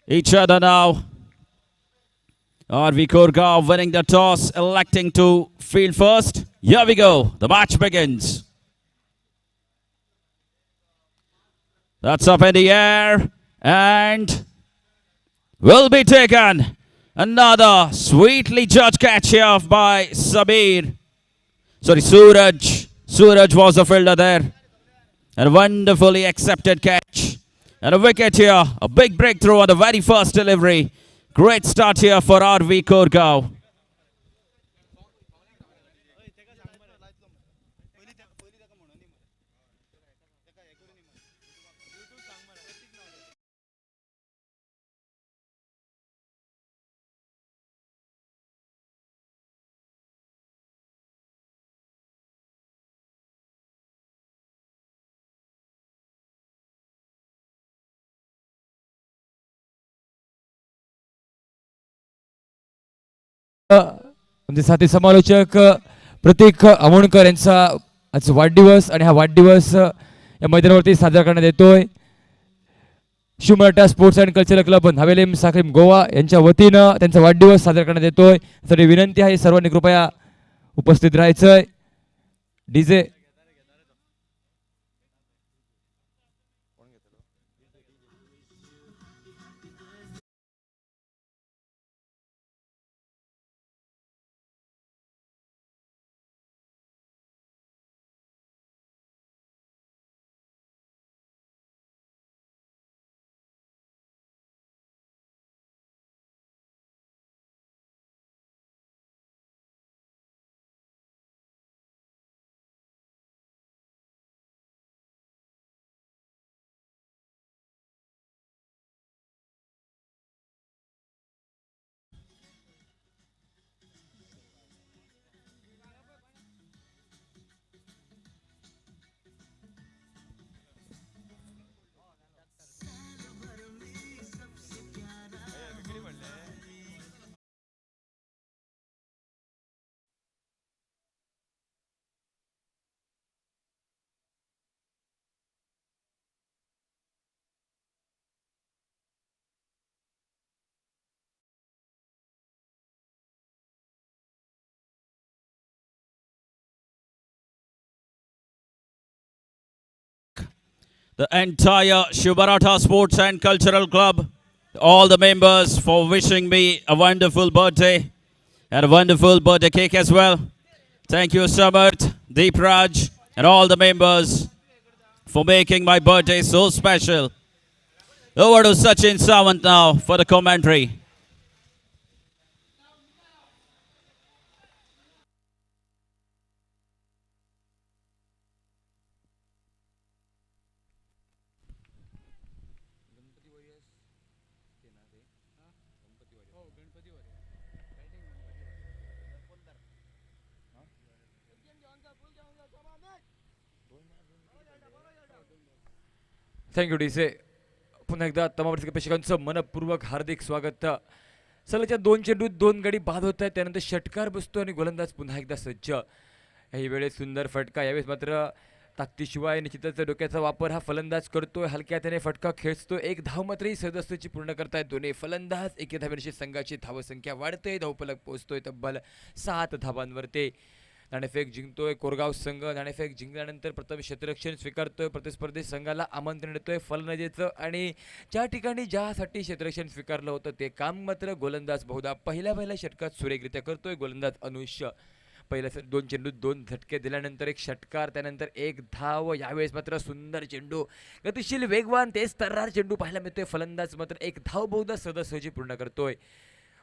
each other now. RV Korgaon winning the toss, electing to field first. Here we go. The match begins. That's up in the air and will be taken. Another sweetly judged catch here by Sabir. Sorry, Suraj. Suraj was the fielder there. And a wonderfully accepted catch. And a wicket here. A big breakthrough on the very first delivery. Great start here for RV Korgaon. आमचे साथी समालोचक प्रतीक आमोणकर यांचा आज वाढदिवस आणि हा वाढदिवस या मैदानावरती साजरा करण्यात येतोय. Shivmaratha sports and cultural club Havelim साखरीम गोवा यांच्या वतीनं त्यांचा वाढदिवस साजरा करण्यात येतोय. तरी विनंती आहे सर्वांनी कृपया उपस्थित राहायचंय. DJ The entire Shivaratha Sports and Cultural Club, all the members for wishing me a wonderful birthday and a wonderful birthday cake as well. Thank you, Samarth, Deep Raj, and all the members for making my birthday so special. Over to Sachin Sawant now for the commentary. Thank you DJ. पुन्हा एकदा तमाम प्रेक्षकांचं मनपूर्वक हार्दिक स्वागत. सलगच्या 2 चेंडूत 2 गडी बाद होत आहेत. त्यानंतर षटकार बसतो आणि गोलंदाज पुन्हा एकदा सज्ज. याही वेळेस सुंदर फटका. यावेळेस मात्र ताकदीशिवाय निश्चितच डोक्याचा वापर हा फलंदाज करतोय. हलक्या हाताने फटका खेचतोय. एक धाव मात्र ही सदस्याची पूर्ण करतायत दोन्ही फलंदाज. एके धावेची संघाची धावसंख्या वाढते. धावफलक पोहोचतोय तब्बल 7 धावांवरती. नाणेफेक जिंकतोय कोरगाव संघ. नाणेफेक जिंकल्यानंतर प्रथम क्षेत्ररक्षण स्वीकारतोय. प्रतिस्पर्धी संघाला आमंत्रण देतोय फलंदाजीचं. आणि ज्या ठिकाणी ज्यासाठी क्षेत्ररक्षण स्वीकारलं होतं ते काम मात्र गोलंदाज बहुधा पहिल्या षटकात सुरेखरित्या करतोय. गोलंदाज अनुष्य पहिल्या 2 चेंडूत 2 झटके दिल्यानंतर एक षटकार. त्यानंतर एक धाव. यावेळेस मात्र सुंदर चेंडू. गतिशील वेगवान तेज तर्रार चेंडू पाहायला मिळतोय. फलंदाज मात्र एक धाव बहुधा सहजी पूर्ण करतोय.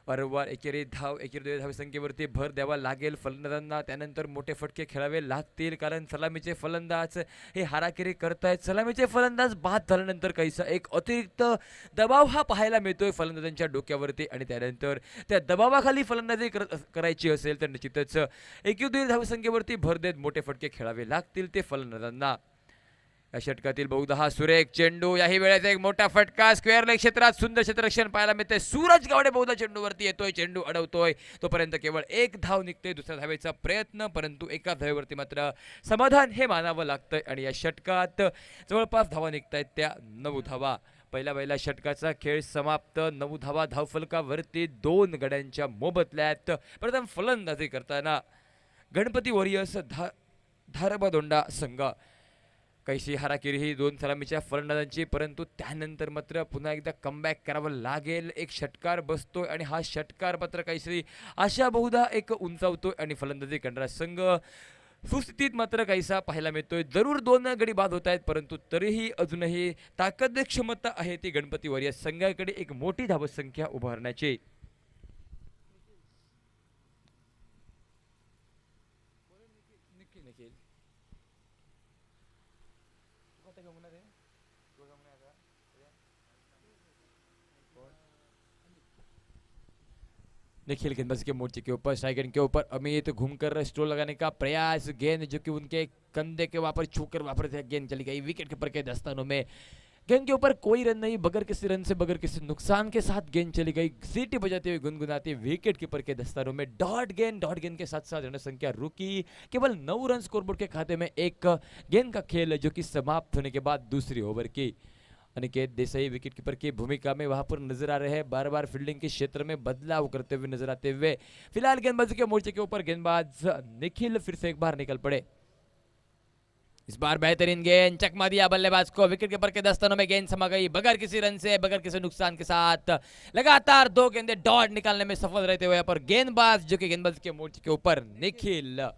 वारंवार एकेरी धावसंख्येवरती भर द्यावा लागेल फलंदाजांना. त्यानंतर मोठे फटके खेळावे लागतील कारण सलामीचे फलंदाज हे हाराकिरी करतायत. सलामीचे फलंदाज बाद झाल्यानंतर काहीसा एक अतिरिक्त दबाव हा पाहायला मिळतोय फलंदाजांच्या डोक्यावरती. आणि त्यानंतर त्या दबावाखाली फलंदाजी करायची असेल तर निश्चितच एकेरी धावसंख्येवरती भर देत मोठे फटके खेळावे लागतील ते फलंदाजांना. या षटकातील बहुधा हा सुरेख चेंडू. याही वेळेस एक मोठा फटका. स्क्वेअर लेग क्षेत्रात सुंदर क्षेत्ररक्षण पाहायला मिळते. सूरज गावडे बहुधा चेंडूवरती येतोय. चेंडू अडवतोय. तोपर्यंत केवळ एक धाव निघते. दुसऱ्या धावेचा प्रयत्न परंतु एका धावेवरती मात्र समाधान हे मानावं लागतंय. आणि या षटकात जवळपास धावा निघतायत त्या 9 धावा. पहिल्या षटकाचा खेळ समाप्त. 9 धावा धावफलकावरती 2 गड्यांच्या मोबदल्यात. प्रथम फलंदाजी करताना गणपती वॉरियर्स धारबादोंडा संघ. कैसी हाराकिरी ही 2 सलामीच्या फलंदाजांची, परंतु त्यानंतर मात्र पुन्हा एकदा कमबॅक करावं लागेल. एक षटकार बसतोय आणि हा षटकार मात्र काहीतरी आशा बहुधा एक उंचावतोय आणि फलंदाजी करणारा संघ सुस्थितीत मात्र काहीसा पाहायला मिळतोय. जरूर 2 गडी बाद होत आहेत, परंतु तरीही अजूनही ताकद क्षमता आहे ती गणपती वॉरियर्स संघाकडे एक मोठी धावसंख्या उभारण्याची. निखिल गेंदबाजी के मोर्चे के ऊपर स्ट्राइक एंड के ऊपर अमित घूमकर स्ट्रोल लगाने का प्रयास. गेंद जो कि उनके कंधे के वहां पर छूकर वापस गेंद चली गई विकेट कीपर के दस्तानों में. गेंद के ऊपर कोई रन नहीं, बगैर किसी रन से बगैर किसी नुकसान के साथ गेंद चली गई. सीटी बजाते हुए गुनगुनाती विकेट कीपर के दस्तानों में. डॉट गेंद के साथ साथ रन संख्या रुकी. केवल 9 रन स्कोरबोर्ड के खाते में. एक गेंद का खेल जो कि समाप्त होने के बाद दूसरी ओवर की. अनिकेत देसाई विकेटकीपर की भूमिका में वहां पर नजर आ रहे हैं. बार बार फील्डिंग के क्षेत्र में बदलाव करते हुए नजर आते हुए. फिलहाल गेंदबाजी के मोर्चे के ऊपर गेंदबाज निखिल फिर से एक बार निकल पड़े. इस बार बेहतरीन गेंद चकमा दिया बल्लेबाज को. विकेटकीपर के दस्तानों में गेंद समा गई बगैर किसी रन से, बगैर किसी नुकसान के साथ. लगातार 2 गेंदे डॉट निकालने में सफल रहते हुए पर गेंदबाज जो कि गेंदबाजी के मोर्चे के ऊपर निखिल.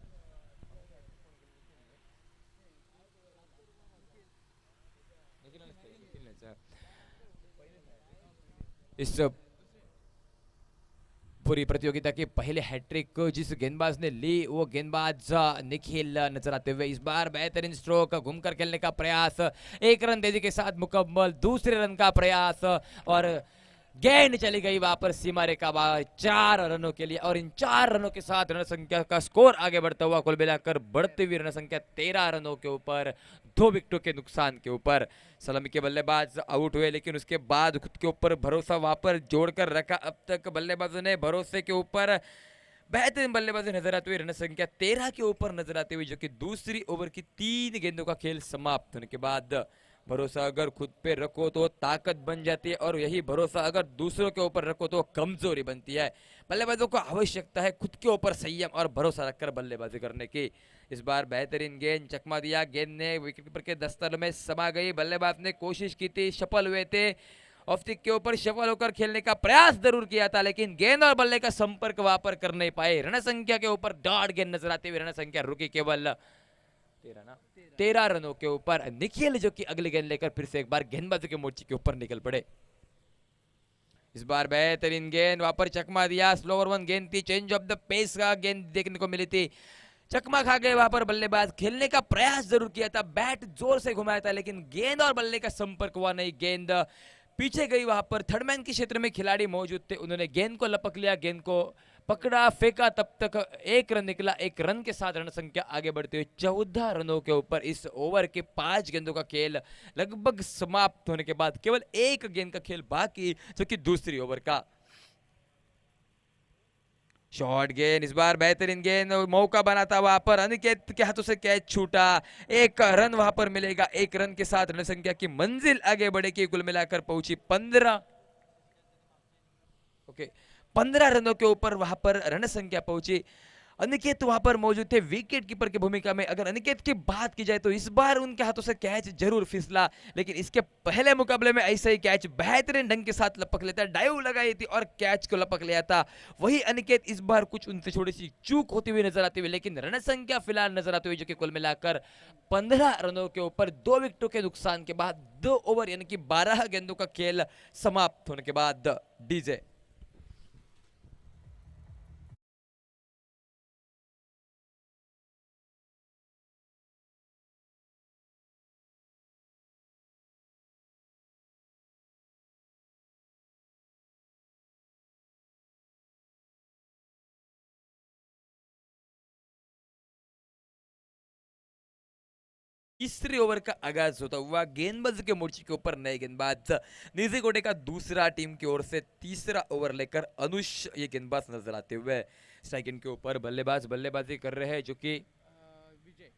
इस पूरी प्रतियोगिता के पहले हैट्रिक जिस गेंदबाज ने ली वो गेंदबाज निखिल नजर आते हुए. इस बार बेहतरीन स्ट्रोक घूमकर खेलने का प्रयास. 1 रन तेजी के साथ मुकम्मल. दूसरे रन का प्रयास और गेंद चली गई वहां पर सीमा रेखा बाहर 4 रनों के लिए. और इन 4 रनों के साथ रन संख्या का स्कोर आगे बढ़ता हुआ कुल मिलाकर बढ़ती हुई रन संख्या 13 रनों के ऊपर 2 विकेटों के नुकसान के ऊपर. सलामी के बल्लेबाज आउट हुए, लेकिन उसके बाद खुद के ऊपर भरोसा वहां पर जोड़कर रखा. अब तक बल्लेबाजों ने भरोसे के ऊपर बेहतरीन बल्लेबाजी नजर आती हुई. रन संख्या 13 के ऊपर नजर आती हुई, जो कि दूसरी ओवर की 3 गेंदों का खेल समाप्त होने के बाद. भरोसा अगर खुद पे रखो तो ताकत बन जाती है, और यही भरोसा अगर दूसरों के ऊपर रखो तो कमजोरी बनती है. बल्लेबाजों को आवश्यकता है खुद के ऊपर संयम और भरोसा रखकर बल्लेबाजी करने की. इस बार बेहतरीन गेंद चकमा दिया. गेंद ने विकेटकीपर के दस्ताने में समा गई. बल्लेबाज ने कोशिश की थी, सफल हुए थे. ऑफ स्टिक के ऊपर सफल होकर खेलने का प्रयास जरूर किया था, लेकिन गेंद और बल्ले का संपर्क वहां पर कर नहीं पाए. रन संख्या के ऊपर डॉट गेंद नजर आते हुए रन संख्या रुकी केवल 13 रनों के ऊपर. निखिल जो कि अगली गेंद लेकर फिर से एक बार गेंदबाजी के मोर्चे के ऊपर निकल पड़े. इस बार बेहतरीन गेंद वहां पर चकमा दिया. स्लोवर 1 गेंद थी, चेंज ऑफ द पेस का गेंद देखने को मिली थी. चकमा खा गए वहां पर बल्लेबाज. खेलने का प्रयास जरूर किया था, बैट जोर से घुमाया था, लेकिन गेंद और बल्ले का संपर्क हुआ नहीं. गेंद पीछे गई. वहां पर थर्ड मैन के क्षेत्र में खिलाड़ी मौजूद थे, उन्होंने गेंद को लपक लिया, गेंद को पकड़ा, फेंका. तब तक 1 रन निकला. 1 रन के साथ रन संख्या आगे बढ़ते हुए 14 रनों के ऊपर. इस ओवर के 5 गेंदों का खेल लगभग समाप्त होने के बाद केवल 1 गेंद का खेल बाकी, जो कि दूसरी ओवर का. शॉर्ट गेंद. इस बार बेहतरीन गेंद. मौका बना था वहां पर. अनिकेत के हाथों से कैच छूटा. 1 रन वहां पर मिलेगा. 1 रन के साथ रन संख्या की मंजिल आगे बढ़ेगी. कुल मिलाकर पहुंची 15. ओके, 15 रनों के ऊपर वहां पर रन संख्या पहुंची. अनिकेत वहां पर मौजूद थे विकेट कीपर की भूमिका में. अगर अनिकेत की बात की जाए तो इस बार उनके हाथों से कैच जरूर फिसला, लेकिन इसके पहले मुकाबले में ऐसा ही कैच बेहतरीन ढंग के साथ लपक लेता. डाइव लगाई थी और कैच को लपक लिया था. वही अनिकेत इस बार कुछ उनसे थोड़ी सी चूक होती हुई नजर आती हुई, लेकिन रन संख्या फिलहाल नजर आती हुई, जो कि कुल मिलाकर 15 रनों के ऊपर 2 विकेटों के नुकसान के बाद 2 ओवर यानी कि 12 गेंदों का खेल समाप्त होने के बाद. डीजे तीसरी ओवर का आगाज होता हुआ गेंदबाज के मोर्चे के ऊपर नए गेंदबाज निजी कोटे का दूसरा टीम की ओर से तीसरा ओवर लेकर अनुष ये गेंदबाज नजर आते हुए. स्ट्राइक के ऊपर बल्लेबाज बल्लेबाजी कर रहे हैं, जो कि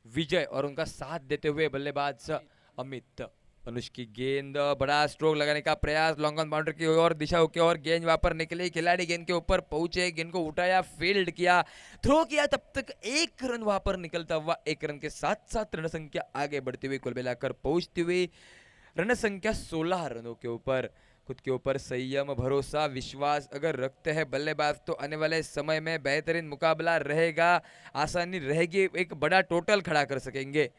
विजय, और उनका साथ देते हुए बल्लेबाज अमित. अनुष की गेंद, बड़ा स्ट्रोक लगाने का प्रयास, लॉन्ग ऑन बाउंड्री की ओर, दिशा की ओर, गेंद वहां पर निकली, खिलाड़ी गेंद के ऊपर पहुंचे, गेंद को उठाया, फील्ड किया, थ्रो किया, तब तक एक रन वहां पर निकलता हुआ, एक रन के साथ साथ रन संख्या आगे बढ़ती हुई, कुल मिलाकर पहुंचती हुई रन संख्या 16 रनों के ऊपर। खुद के ऊपर संयम, भरोसा, विश्वास अगर रखते हैं बल्लेबाज तो आने वाले समय में बेहतरीन मुकाबला रहेगा, आसानी रहेगी, एक बड़ा टोटल खड़ा कर सकेंगे।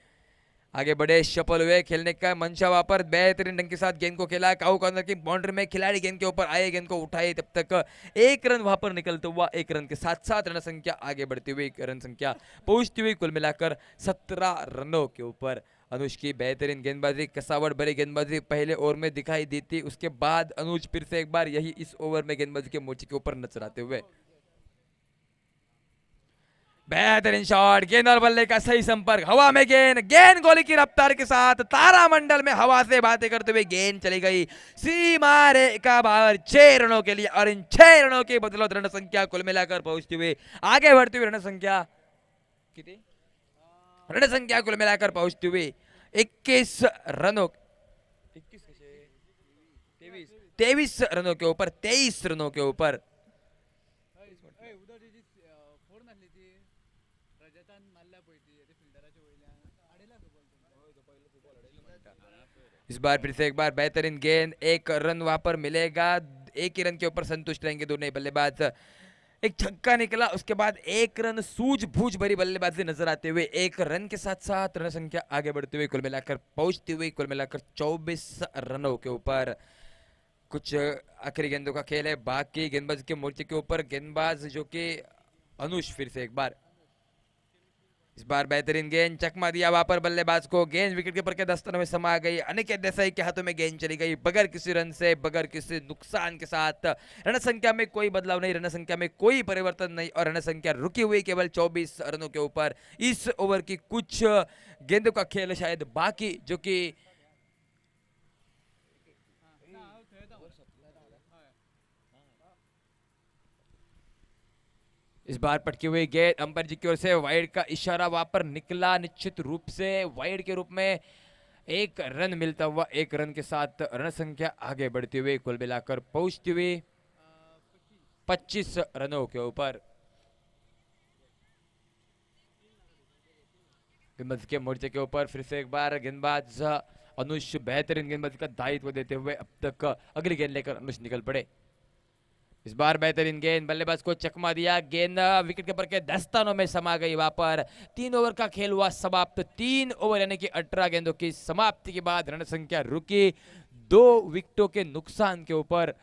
आगे बढ़े, सफल हुए, खेलने का मंशा वहां पर, बेहतरीन ढंग के साथ गेंद को खेला, काउ कॉर्नर की बाउंड्री में, खिलाड़ी गेंद के ऊपर आए, गेंद को उठाए, तब तक एक रन वहां पर निकलता हुआ, एक रन के साथ साथ रन संख्या आगे बढ़ती हुई, रन संख्या पहुंचती हुई कुल मिलाकर 17 रनों के ऊपर। अनुज की बेहतरीन गेंदबाजी, कसावट भरी गेंदबाजी पहले ओवर में दिखाई दी थी, उसके बाद अनुज फिर से एक बार यही इस ओवर में गेंदबाजी के मोर्चे के ऊपर नजर आते हुए। बेहतरीन शॉट, गेंद और बल्ले का सही संपर्क, हवा में गेंद, गेंद गोली की रफ्तार के साथ तारामंडल में हवा से बातें करते हुए गेंद चली गई सीमा रेखा बाहर 6 रनों के लिए, और इन 6 रनों के बदौलत रन संख्या कुल मिलाकर पहुंचती हुई, आगे बढ़ती हुई रन संख्या कितनी, रन संख्या कुल मिलाकर पहुंचती हुई 21 रनों, 23 रनों के ऊपर, 23 रनों के ऊपर। इस बार फिर से एक बार बेहतरीन गेंद, एक रन वहां पर मिलेगा, एक ही रन के ऊपर संतुष्ट रहेंगे दोनों बल्लेबाज। एक छक्का निकला, उसके बाद एक रन, सूझबूझ भरी बल्लेबाजी नजर आते हुए, एक रन के साथ साथ रन संख्या आगे बढ़ते हुए कुल मिलाकर पहुंचती हुई, कुल मिलाकर 24 रनों के ऊपर। कुछ आखिरी गेंदों का खेल है बाकी, गेंदबाज के मोर्चे के ऊपर गेंदबाज जो कि अनुष, फिर से एक बार, इस बार बेहतरीन गेंद, चकमा दिया वहां पर बल्लेबाज को, गेंद विकेट कीपर के दस्तों में समा गई, अनिकेत देसाई के हाथों में गेंद चली गई, बगैर किसी रन से, बगैर किसी नुकसान के साथ। रन संख्या में कोई बदलाव नहीं, रन संख्या में कोई परिवर्तन नहीं, और रन संख्या रुकी हुई केवल 24 रनों के ऊपर। इस ओवर की कुछ गेंदों का खेल शायद बाकी, जो कि इस बार पटकी हुई गेंद, अंपायर जी की ओर से वाइड का इशारा वहां पर निकला, निश्चित रूप से वाइड के रूप में एक रन मिलता हुआ, एक रन के साथ रन संख्या आगे बढ़ती हुई, कुल मिलाकर पहुंचती हुई 25 रनों के ऊपर। गेंदबाज के मोर्चे के ऊपर फिर से एक बार गेंदबाज अनुष बेहतरीन गेंदबाजी का दायित्व देते हुए अब तक अगली गेंद लेकर अनुष निकल पड़े। इस बार बेहतरीन गेंद, बल्लेबाज को चकमा दिया, गेंद विकेट कीपर के दस्तानों में समा गई वहां पर। 3 ओवर का खेल हुआ समाप्त, 3 ओवर यानी कि 18 गेंदों की समाप्ति के बाद रन संख्या रुकी 2 विकेटों के नुकसान के ऊपर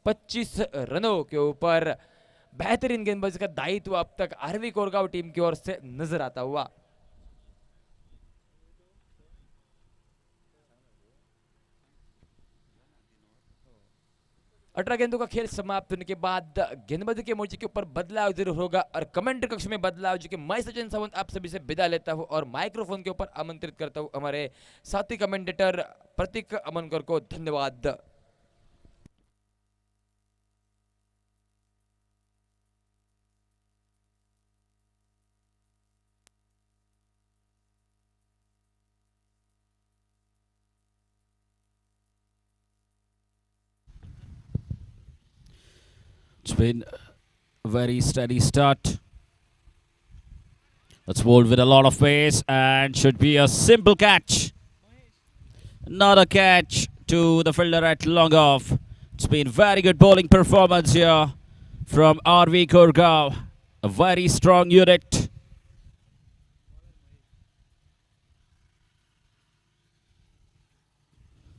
25 रनों के ऊपर। बेहतरीन गेंदबाजी का दायित्व अब तक आरवी कोरगांव टीम की ओर से नजर आता हुआ। अठारह गेंदों का खेल समाप्त होने के बाद गेंदबाजी के मोर्चे के ऊपर बदलाव जरूर होगा, और कमेंट्री कक्ष में बदलाव, जो कि मैं सचिन सावंत आप सभी से विदा लेता हूं और माइक्रोफोन के ऊपर आमंत्रित करता हूं हमारे साथी कमेंटेटर प्रतीक अमनकर को। धन्यवाद। It's been a very steady start. That's bowled with a lot of pace and should be a simple catch. Another catch to the fielder at long off. It's been very good bowling performance here from RV Koregaon. A very strong unit.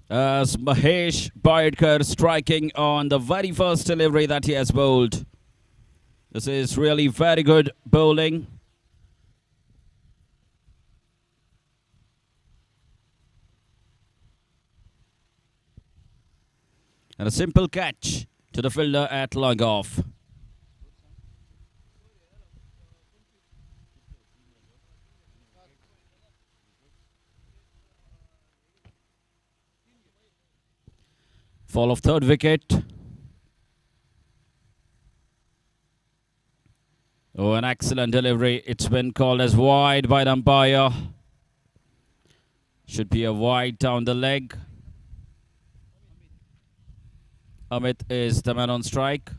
As Mahesh Baidkar striking on the very first delivery that he has bowled. This is really very good bowling. And a simple catch to the fielder at long off. Fall of third wicket. Oh, an excellent delivery. It's been called as wide by the umpire. Should be a wide down the leg. Amit is the man on strike.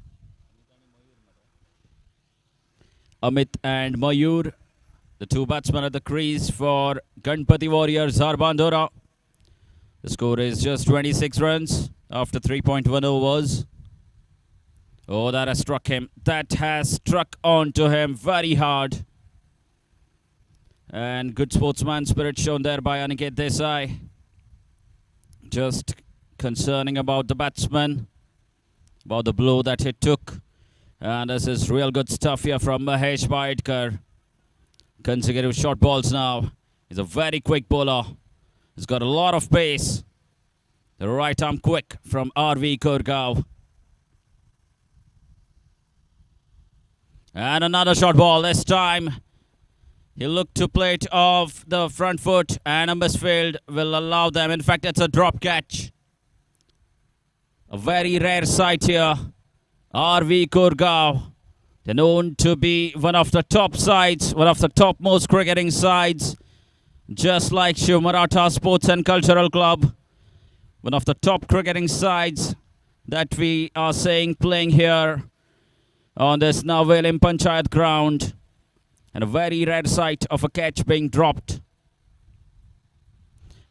Amit and Mayur, the two batsmen at the crease for Ganpati Warriors Harbandora. The score is just 26 runs after 3.1 overs. Oh, that has struck him. That has struck onto him very hard. And good sportsman spirit shown there by Aniket Desai. Just concerning about the batsman, about the blow that he took. And this is real good stuff here from Mahesh Baitkar. Consecutive short balls now. He's a very quick bowler. He's got a lot of pace. The right arm quick from RV Kurgaon. And another short ball. This time he looked to play it off the front foot, and a misfield will allow them. In fact, it's a drop catch. A very rare sight here. RV Kurgaon. They're known to be one of the top sides, one of the topmost cricketing sides, just like Shiv Maratha Sports and Cultural Club. One of the top cricketing sides that we are seeing playing here on this Navelim Panchayat ground. And a very rare sight of a catch being dropped.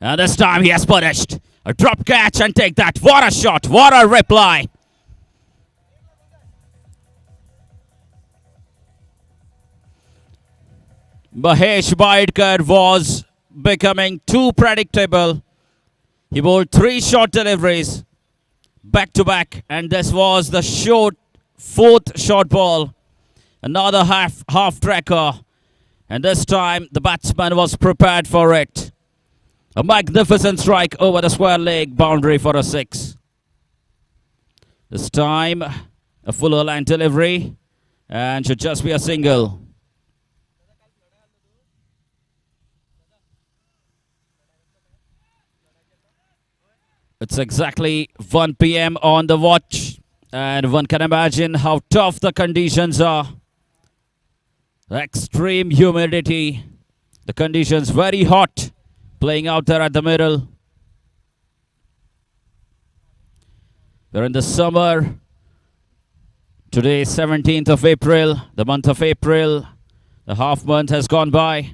And this time he has punished. A drop catch, and take that. What a shot. What a reply. Mahesh Baitkar was becoming too predictable. He bowled 3 short deliveries back to back, and this was the fourth short ball. Another half tracker, and this time the batsman was prepared for it. A magnificent strike over the square leg boundary for a 6. This time a fuller line delivery, and should just be a single. It's exactly 1 p.m. on the watch, and one can imagine how tough the conditions are. Extreme humidity, the conditions very hot, playing out there at the middle. We're in the summer. Today is 17th of April, the month of April. The half month has gone by.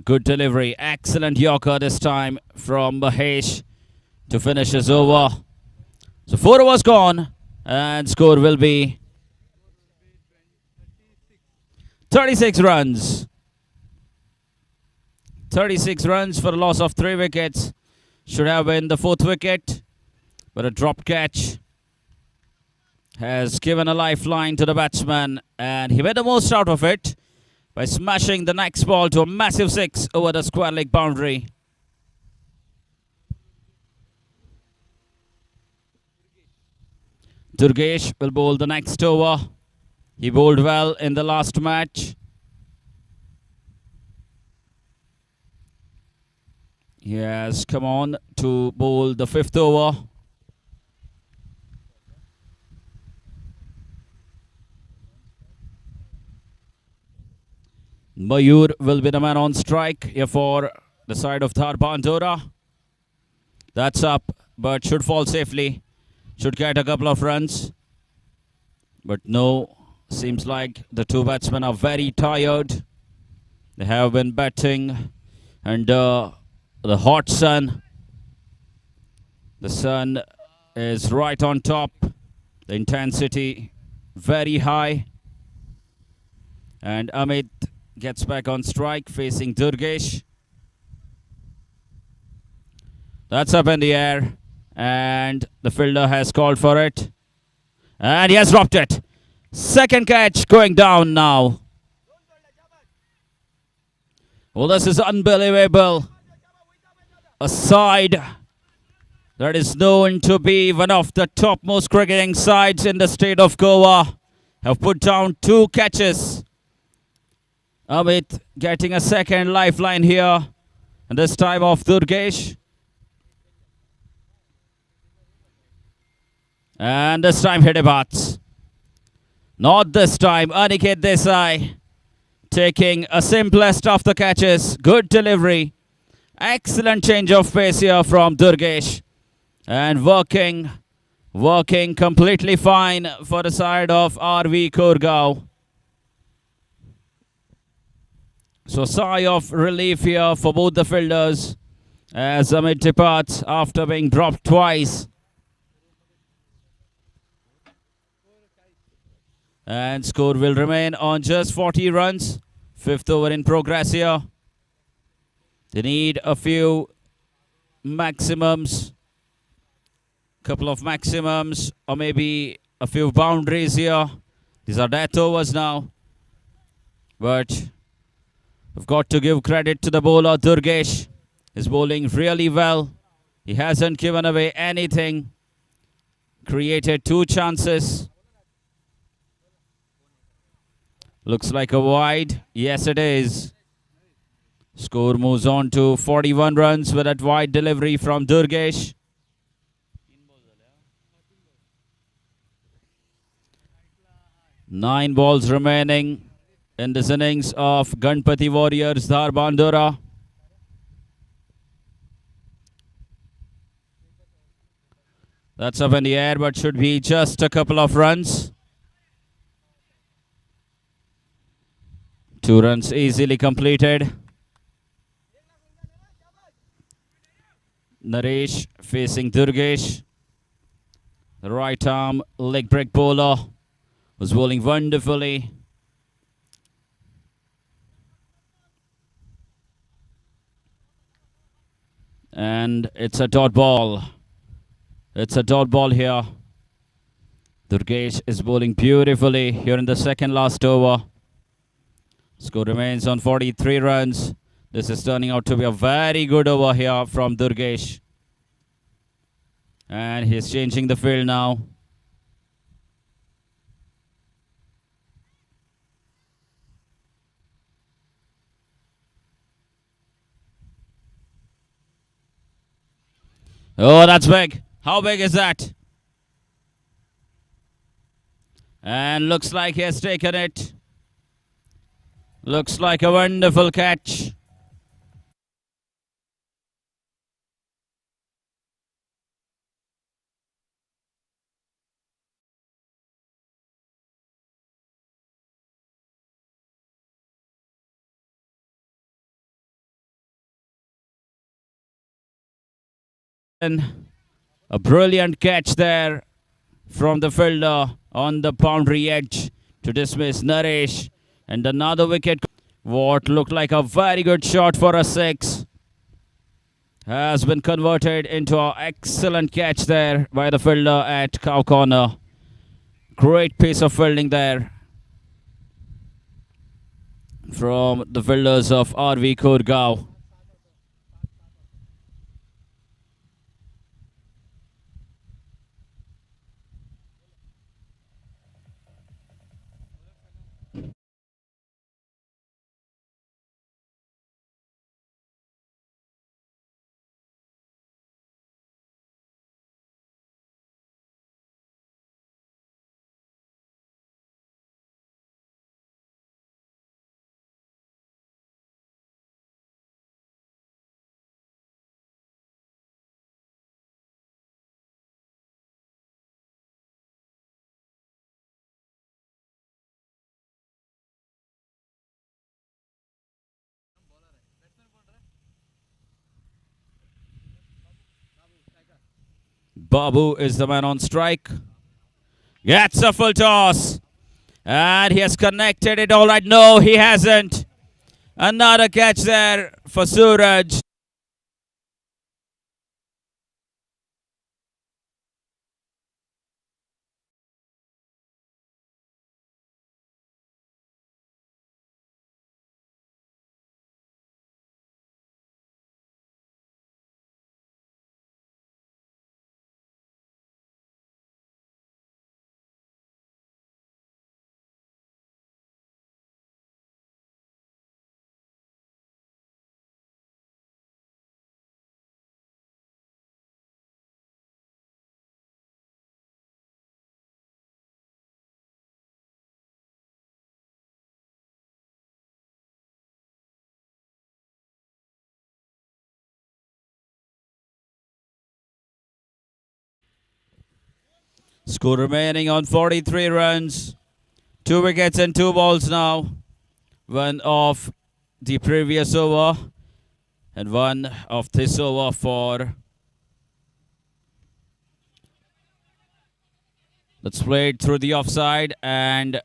Good delivery, excellent yorker this time from Mahesh to finish his over. So 4 overs gone, and score will be 36 runs. 36 runs for a loss of 3 wickets. Should have been the 4th wicket, but a drop catch has given a lifeline to the batsman, and he made the most out of it by smashing the next ball to a massive 6 over the square leg boundary. Durgesh will bowl the next over. He bowled well in the last match. He has come on to bowl the 5th over. Mayur will be the man on strike here for the side of Harbandora. That's up, but should fall safely. Should get a couple of runs. But no, seems like the two batsmen are very tired. They have been batting under the hot sun. The sun is right on top. The intensity very high. And Amit gets back on strike facing Durgesh. That's up in the air, and the fielder has called for it, and he has dropped it. Second catch going down now. Well, this is unbelievable. A side that is known to be one of the topmost cricketing sides in the state of Goa have put down 2 catches. Amit getting a second lifeline here, and this time off Durgesh. And this time Hidebats. Not this time. Aniket Desai taking a simplest of the catches. Good delivery. Excellent change of pace here from Durgesh. And working completely fine for the side of RV Kurgaon. So sigh of relief here for both the fielders as Amit departs after being dropped twice. And score will remain on just 40 runs. Fifth over in progress here. They need a few maximums, couple of maximums, or maybe a few boundaries here. These are death overs now. But we've got to give credit to the bowler Durgesh. He's bowling really well. He hasn't given away anything. Created 2 chances. Looks like a wide. Yes, it is. Score moves on to 41 runs with that wide delivery from Durgesh. Nine balls remaining in this innings of Ganpati Warriors Dhar Bandora. That's up in the air, but should be just a couple of runs. 2 runs easily completed. Naresh facing Durgesh. The right arm leg break bowler was bowling wonderfully. And it's a dot ball. It's a dot ball here. Durgesh is bowling beautifully here in the second last over. Score remains on 43 runs. This is turning out to be a very good over here from Durgesh. And he's changing the field now. Oh, that's big. How big is that? And looks like he has taken it. Looks like a wonderful catch. And a brilliant catch there from the fielder on the boundary edge to dismiss Naresh. And another wicket. What looked like a very good shot for a 6 has been converted into an excellent catch there by the fielder at Cow Corner. Great piece of fielding there from the fielders of RV Kurgaon. Babu is the man on strike. Gets a full toss. And he has connected it all right. No, he hasn't. Another catch there for Suraj. Score remaining on 43 runs. 2 wickets and 2 balls now. One of the previous over and one of this over for. Let's play it through the offside and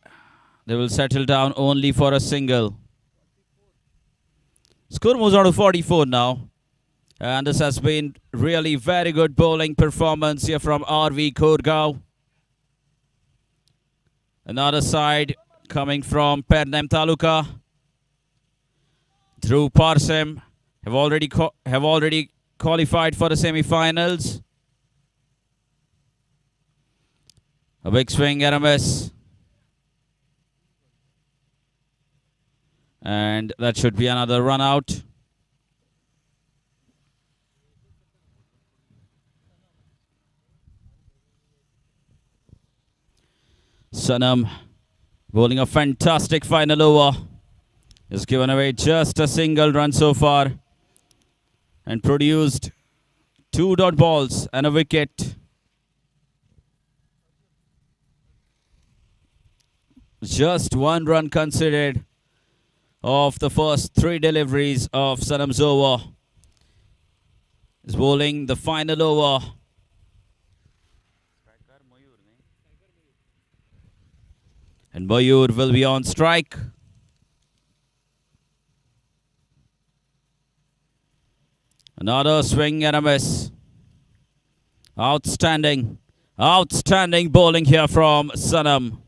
they will settle down only for a single. Score moves on to 44 now. And this has been really very good bowling performance here from RV Korgao. Another side coming from Pernem Taluka. Dhruv Parsem have already qualified for the semi-finals. A big swing and a miss. And that should be another run out. Sanam bowling a fantastic final over. Has given away just a single run so far and produced 2 dot balls and a wicket. Just 1 run considered of the first 3 deliveries of Sanam's over. Is bowling the final over. And Mayur will be on strike. Another swing and a miss. Outstanding. Outstanding bowling here from Sanam.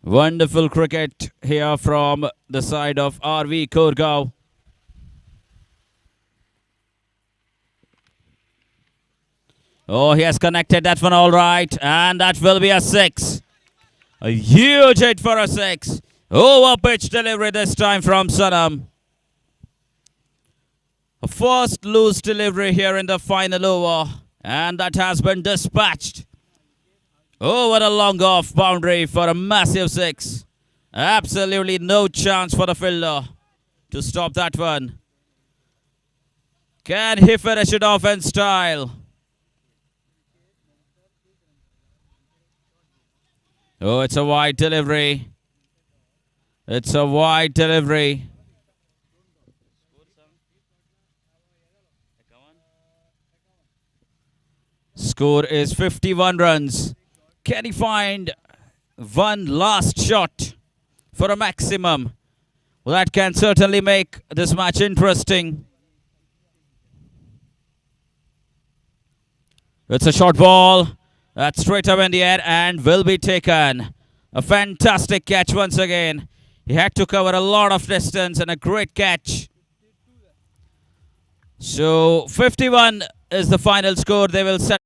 Wonderful cricket here from the side of RV Korgao. Oh, he has connected that one all right. And that will be a 6. A huge hit for a 6. Over pitch delivery this time from Sanam. A first loose delivery here in the final over. And that has been dispatched. Over a long off boundary for a massive 6. Absolutely no chance for the fielder to stop that one. Can he finish it off in style? Oh, it's a wide delivery. It's a wide delivery. Score is 51 runs. Can he find one last shot for a maximum? Well, that can certainly make this match interesting. It's a short ball. That's straight up in the air and will be taken. A fantastic catch once again. He had to cover a lot of distance and a great catch. So 51 is the final score. They will set.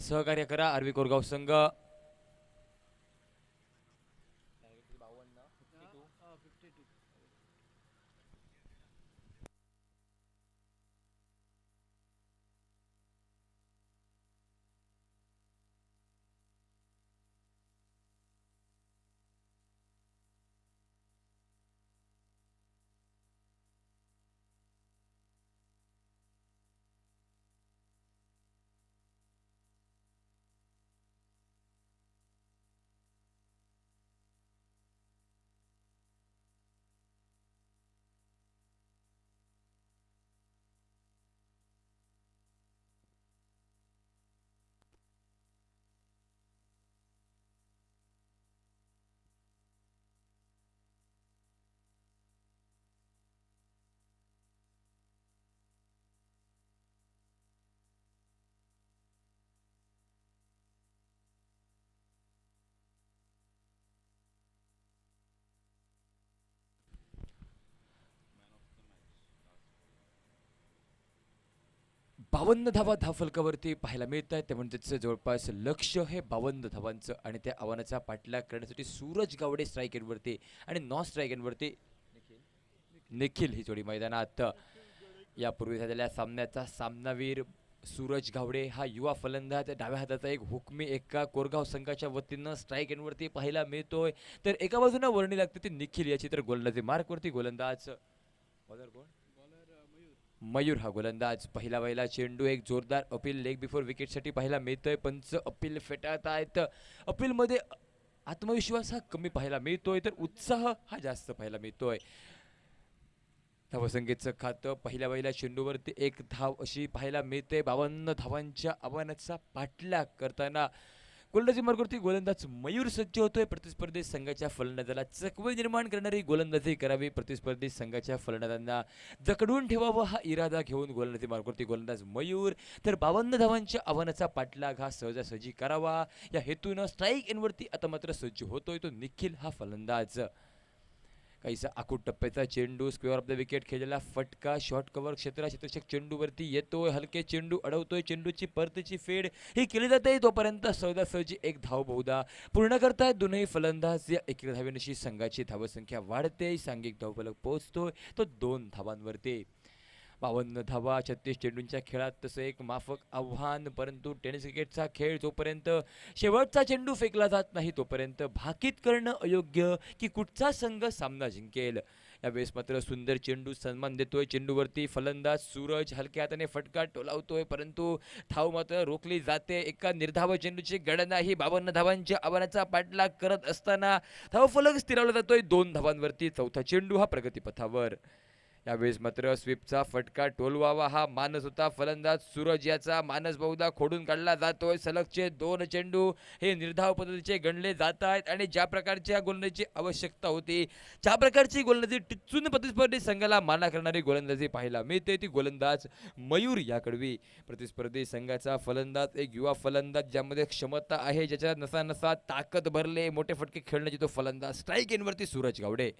सहकार्य करा RV Koregaon संघ. बावन्न धावा धावफलकावरती पाहायला मिळत आहे. ते म्हणजेच जवळपास लक्ष हे 52 धावांचं आणि त्या आव्हानाचा पाठलाग करण्यासाठी सूरज गावडे स्ट्राईक एंडवरती आणि नॉन स्ट्राईक एंडवरती निखिल ही जोडी मैदानात. यापूर्वी झालेल्या सामन्याचा सामनावीर सूरज गावडे हा युवा फलंदाज डाव्या हाताचा एक हुकमी एका कोरगाव संघाच्या वतीनं स्ट्राईक एंडवरती पाहायला मिळतोय. तर एका बाजूने वर्णी लागते ती निखिल याची, तर गोलंदाजी मार्कवरती गोलंदाज मयूर हा गोलंदाज. पहिला चेंडू एक जोरदार अपील लेग बिफोर विकेटसाठी पाहायला मिळतोय. पंच अपील फेटाळत आहेत. अपीलमध्ये आत्मविश्वास हा कमी पाहायला मिळतोय तर उत्साह हा जास्त पाहायला मिळतोय. धावसंख्येचं खातं पहिल्या चेंडूवरती एक धाव अशी पाहायला मिळते. 52 धावांच्या आव्हानाचा पाठलाग करताना गोलंदाजी मार्गावरती गोलंदाज मयूर सज्ज होतोय. प्रतिस्पर्धी संघाच्या फलंदाजाला चकवल निर्माण करणारी गोलंदाजी करावी. प्रतिस्पर्धी संघाच्या फलंदाजांना जकडून ठेवावं हा इरादा घेऊन गोलंदाजी मार्गावरती गोलंदाज मयूर. तर 52 धावांच्या आव्हानाचा पाठलाग हा सहजासहजी करावा या हेतून स्ट्राईक एंडवरती आता मात्र सज्ज होतोय तो निखिल हा फलंदाज. काहीसा आखूड टप्प्याचा चेंडू स्क्वेअर ऑफ द विकेट खेळलेला फटका शॉर्ट कव्हर क्षेत्ररक्षक चेंडूवरती येतोय. हलके चेंडू अडवतोय. चेंडूची परतीची फेड ही केली जाते. तोपर्यंत सहजासहजी एक धाव बहुधा पूर्ण करतायत दोनही फलंदाज. या एकेरी धावेनिशी संघाची धावसंख्या वाढते. सांघिक धावफलक पोहोचतोय तो 2 धावांवरती. 52 धावा 36 चेंडूंच्या खेळात तसं एक माफक आव्हान. परंतु टेनिस क्रिकेटचा खेळ जोपर्यंत शेवटचा चेंडू फेकला जात नाही तोपर्यंत भाकीत करणं अयोग्य की कुठचा संघ सामना जिंकेल. यावेळेस मात्र सुंदर चेंडू सन्मान देतोय. चेंडूवरती फलंदाज सूरज हलक्या हाताने फटका टोलावतोय परंतु धाव मात्र रोखली जाते. एका निर्धाव चेंडूची गणना ही 52 धावांच्या आव्हानाचा पाठलाग करत असताना धावफलक स्थिरावला जातोय 2 धावांवरती. चौथा चेंडू हा प्रगतीपथावर. यावेळेस मात्र स्वीपचा फटका टोलवावा हा मानस होता फलंदाज सूरज याचा. मानस बहुधा खोडून काढला जातोय. सलगचे 2 चेंडू हे निर्धाव पद्धतीचे गणले जात आहेत आणि ज्या प्रकारच्या गोलंदाजीची आवश्यकता होती ज्या प्रकारची गोलंदाजी टिचून प्रतिस्पर्धी संघाला माना करणारी गोलंदाजी पाहायला मिळते ती गोलंदाज मयूर याकडवी. प्रतिस्पर्धी संघाचा फलंदाज एक युवा फलंदाज ज्यामध्ये क्षमता आहे, ज्याच्या नसा ताकद भरले, मोठे फटके खेळण्याची तो फलंदाज स्ट्राईक एंडवरती सूरज गावडे.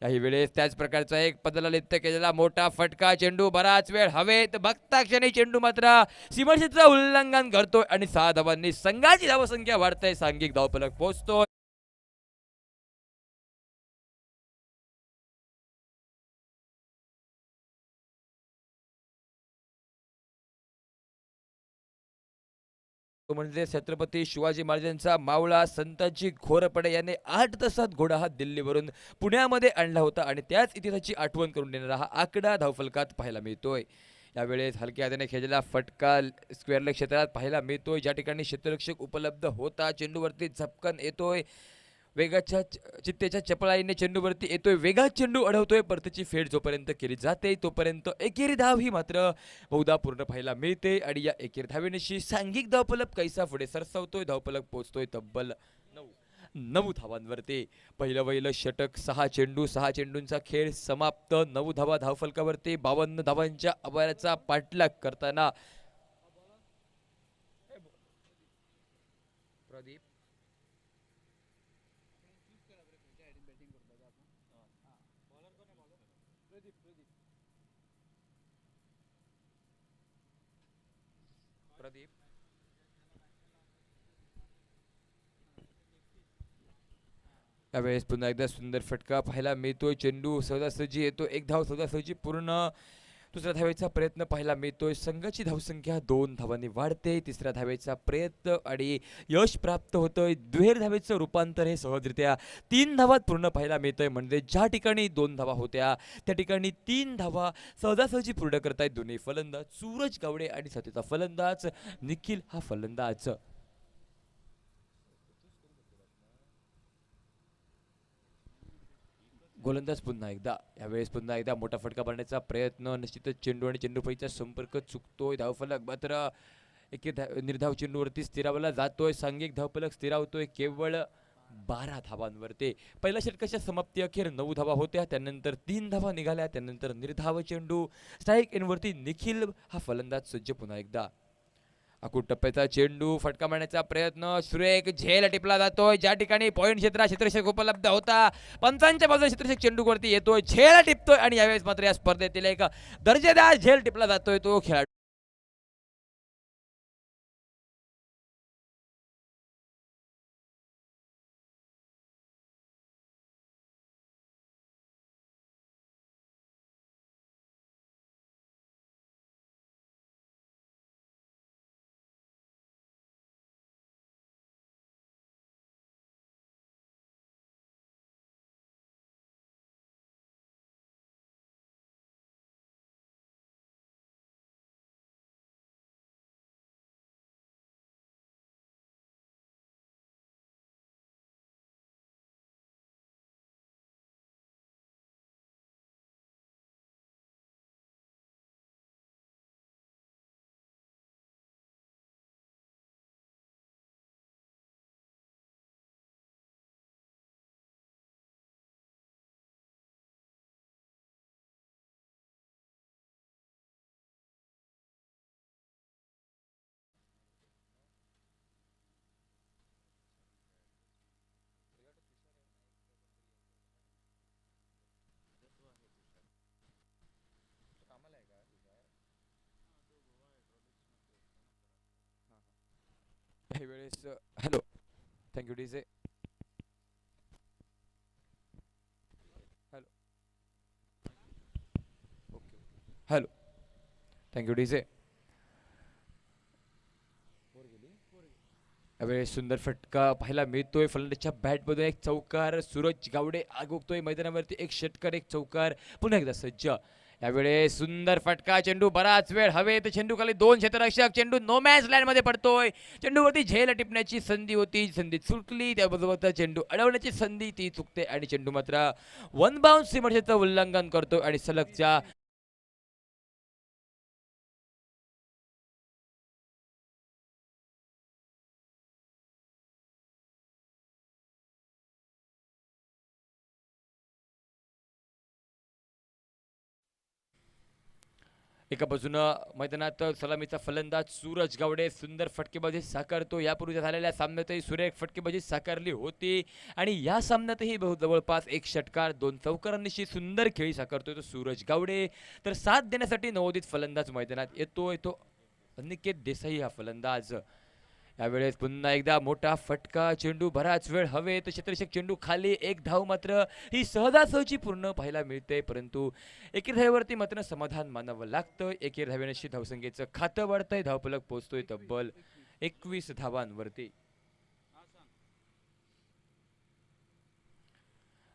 याही वेळेस त्याच प्रकारचा एक पदलालित्य केलेला मोठा फटका. चेंडू बराच वेळ हवेत बघता क्षणी चेंडू मात्र सीमारेषेचं उल्लंघन करतोय आणि 6 धावांनी संघाची धावसंख्या वाढते. सांघिक धावफलक पोहोचतोय. म्हणजे छत्रपती शिवाजी महाराजांचा मावळा संताजी घोरपडे याने 8 तासात घोडा हा दिल्लीवरून पुण्यामध्ये आणला होता आणि त्याच इतिहासाची आठवण करून देणारा हा आकडा धावफलकात पाहायला मिळतोय. यावेळेस हलक्या हाताने खेळलेला फटका स्क्वेअर लेग क्षेत्रात पाहायला मिळतोय. ज्या ठिकाणी क्षेत्ररक्षक उपलब्ध होता चेंडूवरती झपकन येतोय. वेगाच्या चित्तेच्या चपळाईने चेंडूवरती येतोय. वेगात चेंडू अडवतोय. परतीची फेड जोपर्यंत केली जाते तोपर्यंत एकेरी धाव ही मात्र बहुधा पूर्ण पाहायला मिळते आणि या एकेरी धावेनिशी सांघिक धावफलक कैसा पुढे सरसावतोय. धावफलक पोहोचतोय तब्बल 9 धावांवरती. पहिलं षटक 6 चेंडू 6 चेंडूंचा खेळ समाप्त. 9 धावा धावफलकावरती. 52 धावांच्या आवाराचा पाठलाग करताना प्रदीप प्रदीप यावेळेस पुन्हा एकदा सुंदर फटका पाहायला मिळतोय. चेंडू सहजासहजी येतो, एक धाव सहजासहजी पूर्ण. दुसऱ्या धावेचा प्रयत्न पाहायला मिळतोय. संघाची धावसंख्या 2 धावांनी वाढते. तिसऱ्या धावेचा प्रयत्न आणि यश प्राप्त होतंय. दुहेरी धावेचं रूपांतर हे सहजरित्या 3 धावात पूर्ण पाहायला मिळतंय. म्हणजे ज्या ठिकाणी 2 धावा होत्या त्या ठिकाणी 3 धावा सहजासहजी पूर्ण करतायत दोन्ही फलंदाज. सूरज गावडे आणि साथीचा फलंदाज निखिल हा फलंदाज. गोलंदाज पुन्हा एकदा, यावेळेस पुन्हा एकदा मोठा फटका मारण्याचा प्रयत्न. निश्चितच चेंडू आणि चेंडूपैचा संपर्क चुकतोय. धावफलक मात्र निर्धाव चेंडूवरती स्थिरावला जातोय. सांघिक धावफलक स्थिरावतोय केवळ 12 धावांवरती. पहिल्या षटकाच्या समाप्ती अखेर 9 धावा होत्या, त्यानंतर 3 धावा निघाल्या, त्यानंतर निर्धाव चेंडू. स्ट्राईक एंडवरती निखिल हा फलंदाज सज्ज पुन्हा एकदा. अकूट टप्प्याचा चेंडू, फटका मारण्याचा प्रयत्न, सुरेख झेल टिपला जातोय. ज्या ठिकाणी पॉईंट क्षेत्ररक्षक उपलब्ध होता, पंचांच्या बाजूला क्षेत्ररक्षक चेंडूवरती येतोय, झेल टिपतोय आणि यावेळेस मात्र या स्पर्धेतील एक दर्जेदार झेल टिपला जातोय तो खेळाडू. वेळेस hello, thank you DJ. Hello, okay, hello, thank you DJ. यावेळेस सुंदर फटका पाहायला मिळतोय. फलंदाजच्या बॅटमधून एक चौकार. सूरज गावडे आगोगतोय मैदानावरती. एक षटकार, एक चौकार. पुन्हा एकदा सज्ज. यावेळेस सुंदर फटका. चेंडू बराच वेळ हवेत. चेंडू खाली 2 क्षेत्ररक्षक. चेंडू नो मॅच लँड मध्ये पडतोय. चेंडूवरती झेल टिपण्याची संधी होती, संधी चुकली. त्याबरोबर चेंडू अडवण्याची संधी ती चुकते आणि चेंडू मात्र वन बाउन्स सीमारेषेचं उल्लंघन करतो आणि सलगच्या एका बाजूनं मैदानात सलामीचा फलंदाज सूरज गावडे सुंदर फटकेबाजी साकारतो. यापूर्वी झालेल्या सामन्यातही सुरेख फटकेबाजी साकारली होती आणि या सामन्यातही जवळपास एक षटकार 2 चौकारांनी सुंदर खेळी साकारतोय तो सूरज गावडे. तर साथ देण्यासाठी नवोदित फलंदाज मैदानात येतोय तो अनिकेत देसाई हा फलंदाज. यावेळेस पुन्हा एकदा मोठा फटका. चेंडू बराच वेळ हवेत. क्षेत्ररक्षक चेंडू खाली. एक धाव मात्र ही सहजासहजी पूर्ण पाहायला मिळते, परंतु एकेर धावेवरती मात्र समाधान मानावं लागतं. एकेर धावेनशी धावसंख्येचं खातं वाढतंय. धावफलक पोहोचतोय तब्बल 21 धावांवरती.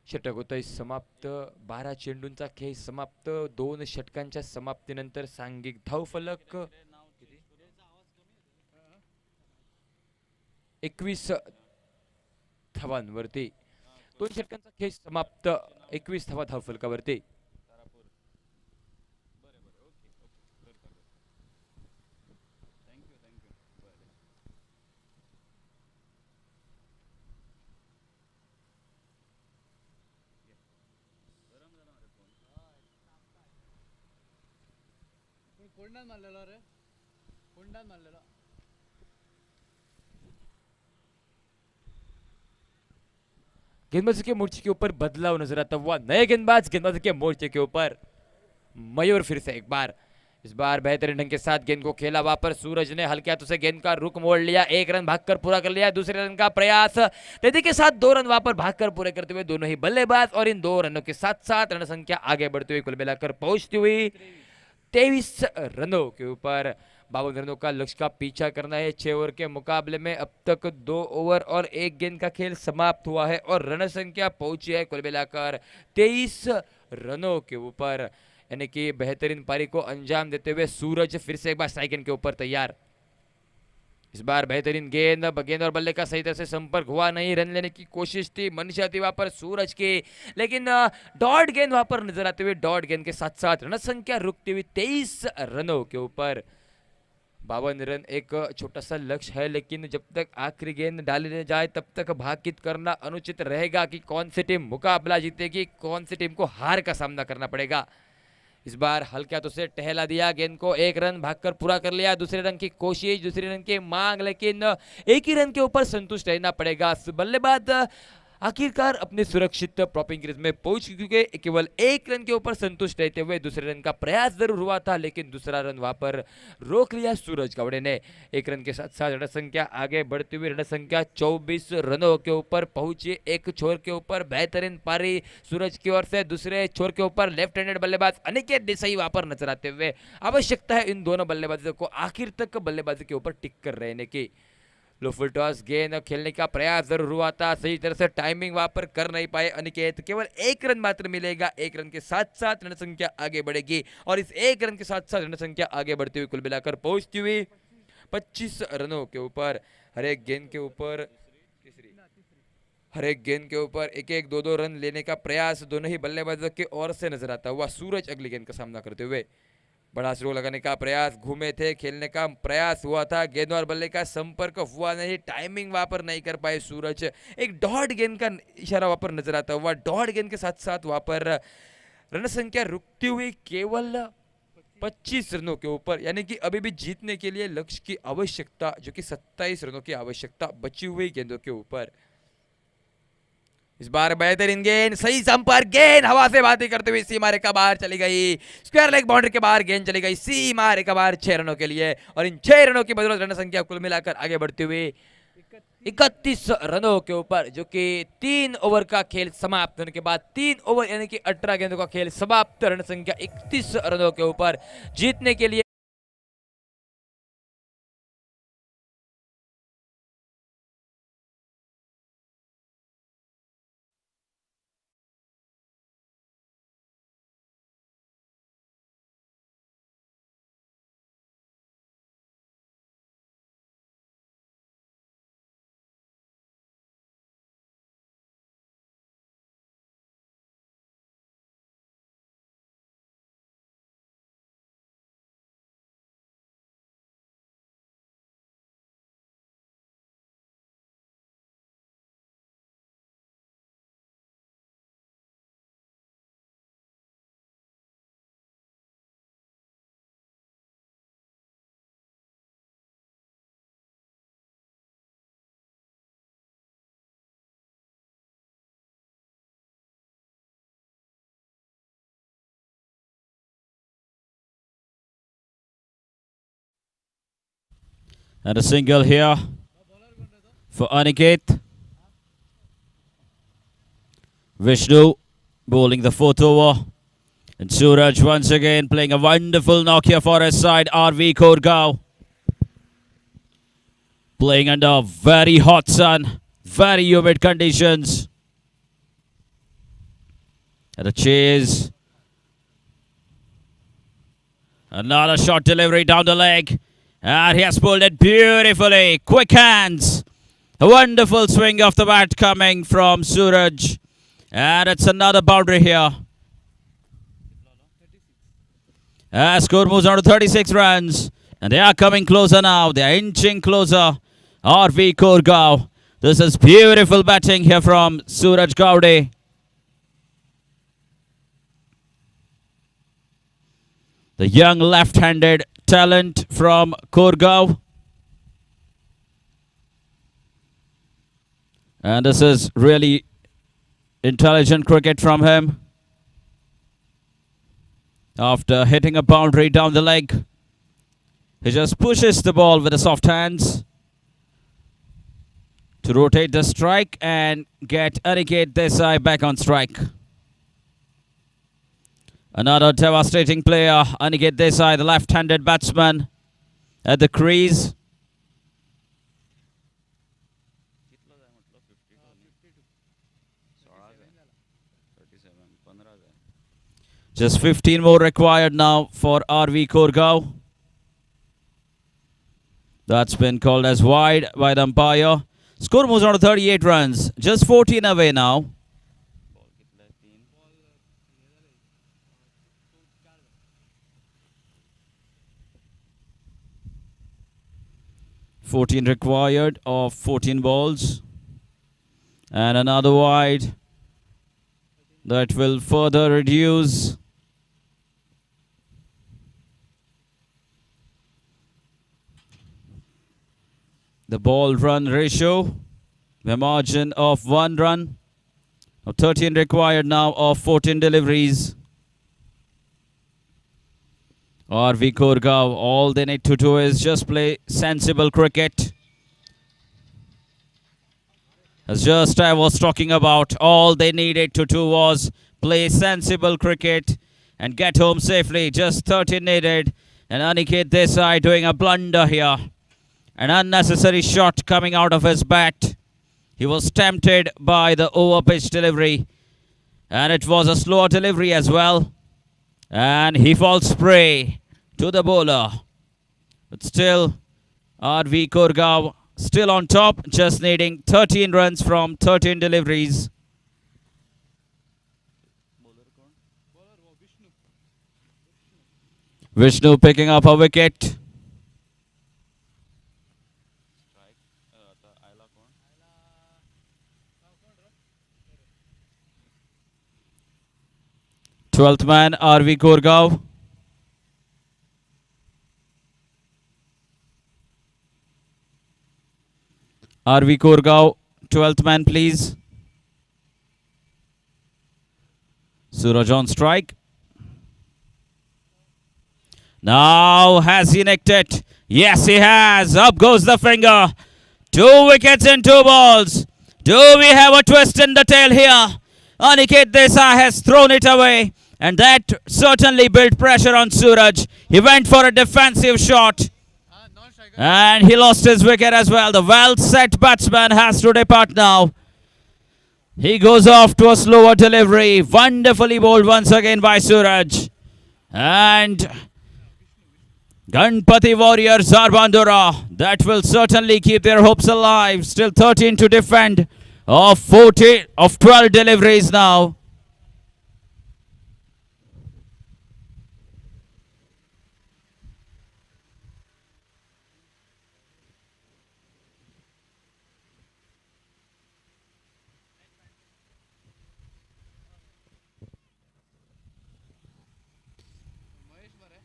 षटक होतंय समाप्त. 12 चेंडूंचा खेळ समाप्त. 2 षटकांच्या समाप्तीनंतर सांघिक धावफलक 21 धावांवरती. 2 षटकांचा खेळ समाप्त. 21 धावा धावफलकावरती. कोंडान मारलेला रे, कोंडान मारलेला. गेंदबाजी के मोर्चे के ऊपर बदलाव नजर आता हुआ. नए गेंदबाज गेंदबाजी के मोर्चे के ऊपर. मयूर फिर से एक बार. इस बार बेहतरीन ढंग के साथ गेंद को खेला, वहां पर सूरज ने हल्के हाथों से गेंद का रुख मोड़ लिया, एक रन भागकर पूरा कर लिया, दूसरे रन का प्रयास, तेजी के साथ 2 रन वहां पर भागकर पूरे करते हुए दोनों ही बल्लेबाज, और इन 2 रनों के साथ साथ रन संख्या आगे बढ़ती हुई कुल मिलाकर पहुंचती हुई 23 रनों के ऊपर। 52 रनों का लक्ष्य का पीछा करना है 6 ओवर के मुकाबले में। अब तक 2 ओवर और 1 गेंद का खेल समाप्त हुआ है और रन संख्या पहुंची है कुल मिलाकर 23 रनों के ऊपर, यानी कि बेहतरीन पारी को अंजाम देते हुए सूरज फिर से एक बार स्ट्राइक एंड के ऊपर तैयार। इस बार बेहतरीन गेंद और बल्ले का सही तरह से संपर्क हुआ नहीं, रन लेने की कोशिश थी, मंशा थी वहां पर सूरज की, लेकिन डॉट गेंद वहां पर नजर आते हुए डॉट गेंद के साथ साथ रन संख्या रुकती हुई 23 रनों के ऊपर। 52 रन एक छोटा सा लक्ष्य है, लेकिन जब तक आखिरी गेंद डाली न जाए तब तक भाकित करना अनुचित रहेगा कि कौन सी टीम मुकाबला जीतेगी, कौन सी टीम को हार का सामना करना पड़ेगा। इस बार हल्के हाथों से टहला दिया गेंद को, 1 रन भागकर पूरा कर लिया, दूसरे रन की कोशिश, दूसरे रन की मांग, लेकिन एक ही रन के ऊपर संतुष्ट रहना पड़ेगा। बल्लेबाज आखिरकार अपने सुरक्षित प्रॉपिंग क्रीज में पहुंच चुके, केवल 1 रन के ऊपर संतुष्ट रहते हुए दूसरे रन का प्रयास जरूर हुआ था, लेकिन दूसरा रन वहां पर रोक लिया सूरज गावड़े ने। 1 रन के साथ साथ रन संख्या आगे बढ़ती हुई रन संख्या 24 रनों के ऊपर पहुंची। एक छोर के ऊपर बेहतरीन पारी सूरज की ओर से, दूसरे छोर के ऊपर लेफ्ट हैंडेड बल्लेबाज अनिकेत देसाई वहां पर नजर आते हुए। आवश्यकता है इन दोनों बल्लेबाजों को आखिर तक बल्लेबाजी के ऊपर टिक कर रहने की। लो फुल टॉस गेंद खेलने का प्रयास जरूर हुआ था, सही तरह से टाइमिंग वहां पर कर नहीं पाए अनिकेत, केवल 1 रन मात्र मिलेगा। 1 रन के साथ साथ रन संख्या आगे बढ़ेगी और इस 1 रन के साथ साथ रन संख्या आगे बढ़ती हुई कुल मिलाकर पहुंचती हुई 25 रनों के ऊपर। हर एक गेंद के ऊपर एक एक 2-2 रन लेने का प्रयास दोनों ही बल्लेबाजों की ओर से नजर आता हुआ सूरज अगली गेंद का सामना करते हुए। बड़ा स्ट्रोक लगाने का प्रयास, घूमे थे, खेलने का प्रयास हुआ था, गेंद और बल्ले का संपर्क हुआ नहीं, टाइमिंग वहां पर नहीं कर पाए सूरज। एक डॉट गेंद का इशारा वहां पर नजर आता हुआ, डॉट गेंद के साथ साथ वहां पर रन संख्या रुकती हुई केवल 25 रनों के ऊपर, यानी कि अभी भी जीतने के लिए लक्ष्य की आवश्यकता, जो कि 27 रनों की आवश्यकता बची हुई गेंदों के ऊपर। इस बार बेहतरीन गेंद, सही संपर्क, गेंद हवा से बातें करते हुए सीमा रेखा बाहर चली गई, स्क्वायर लेग बाउंड्री के बाहर गेंद चली गई सीमा रेखा बाहर 6 रनों के लिए, और इन 6 रनों की बदौलत रन संख्या कुल मिलाकर आगे बढ़ती हुई 31 रनों के ऊपर, जो कि 3 ओवर का खेल समाप्त होने के बाद 3 ओवर यानी कि 18 गेंदों का खेल समाप्त, रन संख्या 31 रनों के ऊपर जीतने के लिए And a single here for Aniket. Vishnu bowling the 4th over. And Suraj once again playing a wonderful knock here for his side. RV Korgao playing under very hot sun, very humid conditions. And a chase. Another shot delivery down the leg. And he has pulled it beautifully. Quick hands. A wonderful swing of the bat coming from Suraj. And it's another boundary here. As score moves on to 36 runs. And they are coming closer now. They are inching closer. RV Korgao. This is beautiful batting here from Suraj Gowde. The young left-handed talent from Korgao. And this is really intelligent cricket from him. after hitting a boundary down the leg. He just pushes the ball with the soft hands to rotate the strike and get Aniket Desai back on strike. Another devastating player, Aniket Desai, the left-handed batsman at the crease. Just 15 more required now for RV Korgaon. That's been called as wide by the umpire. Score moves on to 38 runs. Just 14 away now. 14 required of 14 balls. And another wide. That will further reduce the ball run ratio, the margin of 1 run. 13 required now of 14 deliveries. RV Korgaon, all they need to do is just play sensible cricket. As just I was talking about, all they needed to do was play sensible cricket and get home safely. Just 13 needed. And Aniket Desai doing a blunder here. An unnecessary shot coming out of his bat. He was tempted by the over-pitch delivery. And it was a slower delivery as well. And he falls prey to the bowler. But still, RV Korgaon still on top, just needing 13 runs from 13 deliveries. Vishnu picking up a wicket. Twelfth man, RV Korgaon. RV Korgaon, 12th man, please. Suraj on strike. Now, has he nicked it? Yes, he has. Up goes the finger. 2 wickets in 2 balls. Do we have a twist in the tail here? Aniket Desai has thrown it away. And that certainly built pressure on Suraj. He went for a defensive shot. Non-striker. And he lost his wicket as well. The well-set batsman has to depart now. He goes off to a slower delivery. Wonderfully bowled once again by Suraj. And Ganpati Warriors Zarbandura. That will certainly keep their hopes alive. Still 13 to defend. Of 12 deliveries now. Mahesh बरे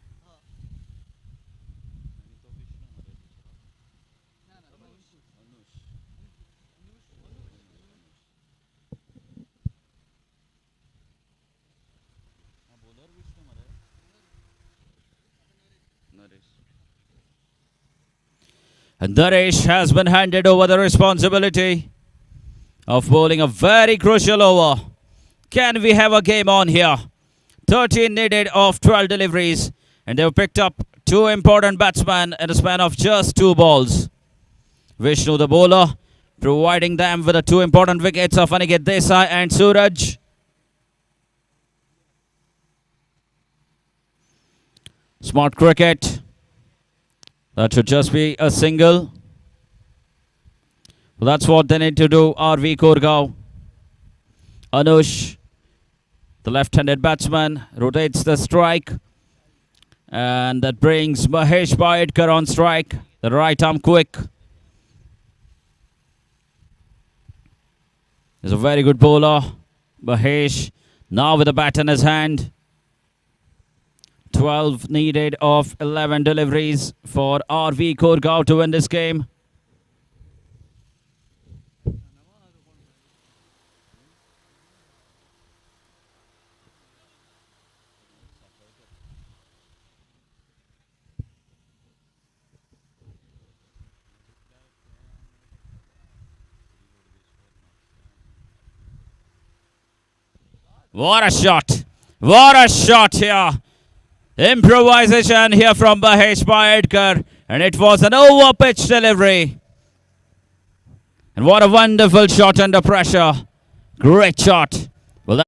And Naresh has been handed over the responsibility of bowling a very crucial over. Can we have a game on here? 13 needed of 12 deliveries. And they've picked up 2 important batsmen in a span of just 2 balls. Vishnu the bowler, providing them with the 2 important wickets of Aniket Desai and Suraj. Smart cricket. That should just be a single. Well, that's what they need to do. RV Korgaon. Anush, the left-handed batsman, rotates the strike. And that brings Mahesh Baidkar on strike. The right arm quick. He's a very good bowler. Mahesh now with the bat in his hand. 12 needed of 11 deliveries for RV Korgaon to win this game. What a shot! What a shot here! Improvisation here from Mahesh Paedkar, and it was an over-pitch delivery. And what a wonderful shot under pressure. Great shot. Well,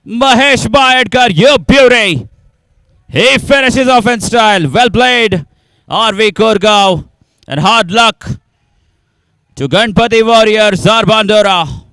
Mahesh Paedkar, you beauty. He finishes off in style. Well played, RV Kurgaon. And hard luck to Ganpati Warriors, Zarbandora.